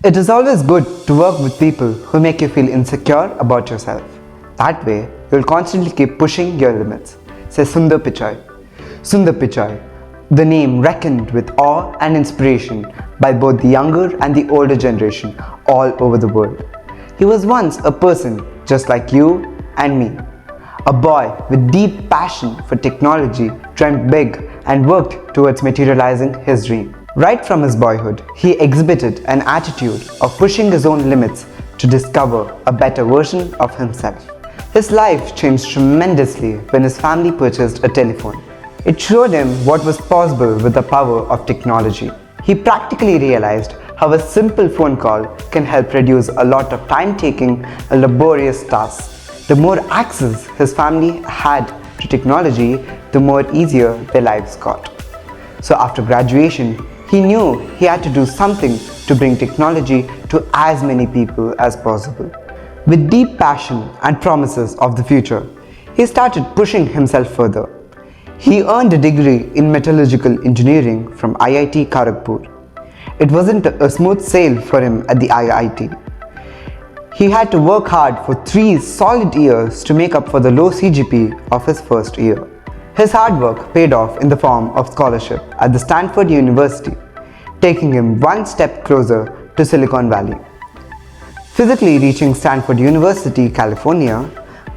It is always good to work with people who make you feel insecure about yourself. That way, you'll constantly keep pushing your limits, says Sundar Pichai. Sundar Pichai, the name reckoned with awe and inspiration by both the younger and the older generation all over the world. He was once a person just like you and me. A boy with deep passion for technology, dreamt big and worked towards materializing his dream. Right from his boyhood, he exhibited an attitude of pushing his own limits to discover a better version of himself. His life changed tremendously when his family purchased a telephone. It showed him what was possible with the power of technology. He practically realized how a simple phone call can help reduce a lot of time-taking and laborious tasks. The more access his family had to technology, the more easier their lives got. So after graduation, he knew he had to do something to bring technology to as many people as possible. With deep passion and promises of the future, he started pushing himself further. He earned a degree in metallurgical engineering from IIT Kharagpur. It wasn't a smooth sail for him at the IIT. He had to work hard for 3 solid years to make up for the low CGPA of his first year. His hard work paid off in the form of scholarship at the Stanford University, taking him one step closer to Silicon Valley. Physically reaching Stanford University, California,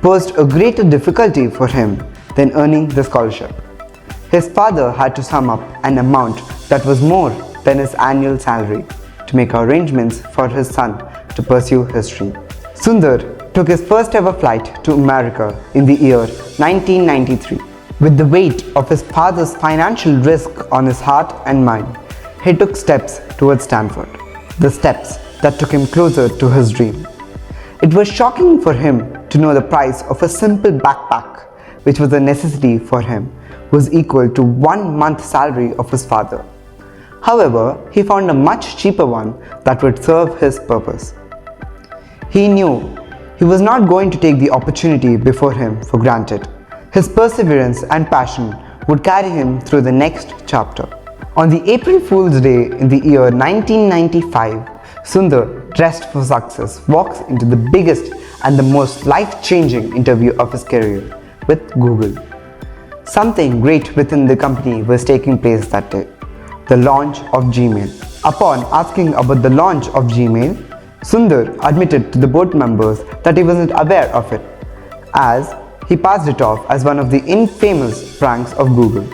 posed a greater difficulty for him than earning the scholarship. His father had to sum up an amount that was more than his annual salary to make arrangements for his son to pursue his dream. Sundar took his first ever flight to America in the year 1993. With the weight of his father's financial risk on his heart and mind, he took steps towards Stanford, the steps that took him closer to his dream. It was shocking for him to know the price of a simple backpack, which was a necessity for him, was equal to 1 month's salary of his father. However, he found a much cheaper one that would serve his purpose. He knew he was not going to take the opportunity before him for granted. His perseverance and passion would carry him through the next chapter. On the April Fool's Day in the year 1995, Sundar, dressed for success, walks into the biggest and the most life-changing interview of his career with Google. Something great within the company was taking place that day, the launch of Gmail. Upon asking about the launch of Gmail, Sundar admitted to the board members that he wasn't aware of it, as he passed it off as one of the infamous pranks of Google,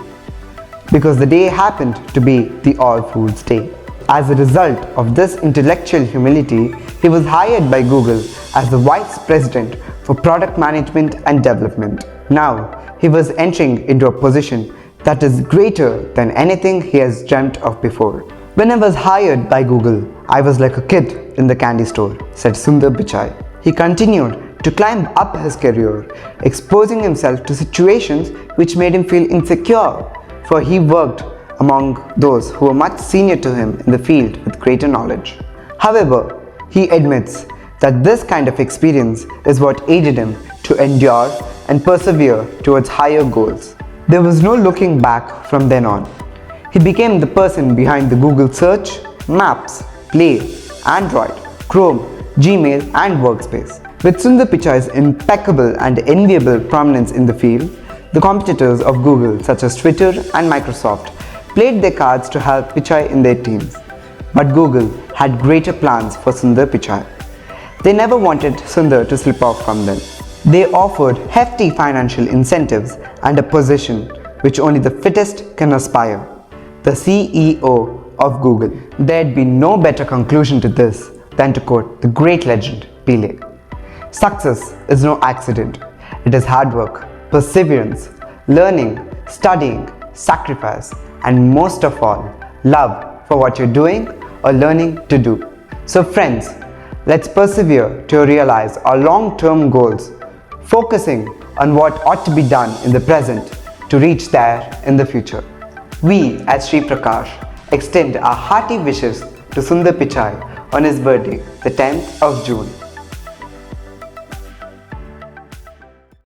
because the day happened to be the All Fools' Day. As a result of this intellectual humility, he was hired by Google as the Vice President for Product Management and Development. Now, he was entering into a position that is greater than anything he has dreamt of before. When I was hired by Google, I was like a kid in the candy store, said Sundar Pichai. He continued to climb up his career, exposing himself to situations which made him feel insecure, for he worked among those who were much senior to him in the field with greater knowledge. However, he admits that this kind of experience is what aided him to endure and persevere towards higher goals. There was no looking back from then on. He became the person behind the Google Search, Maps, Play, Android, Chrome, Gmail and Workspace. With Sundar Pichai's impeccable and enviable prominence in the field, the competitors of Google such as Twitter and Microsoft played their cards to help Pichai in their teams. But Google had greater plans for Sundar Pichai. They never wanted Sundar to slip off from them. They offered hefty financial incentives and a position which only the fittest can aspire, the CEO of Google. There'd be no better conclusion to this than to quote the great legend Pele. Success is no accident. It is hard work, perseverance, learning, studying, sacrifice, and most of all, love for what you're doing or learning to do. So friends, let's persevere to realize our long-term goals, focusing on what ought to be done in the present to reach there in the future. We at Sri Prakash extend our hearty wishes to Sundar Pichai on his birthday, the 10th of June.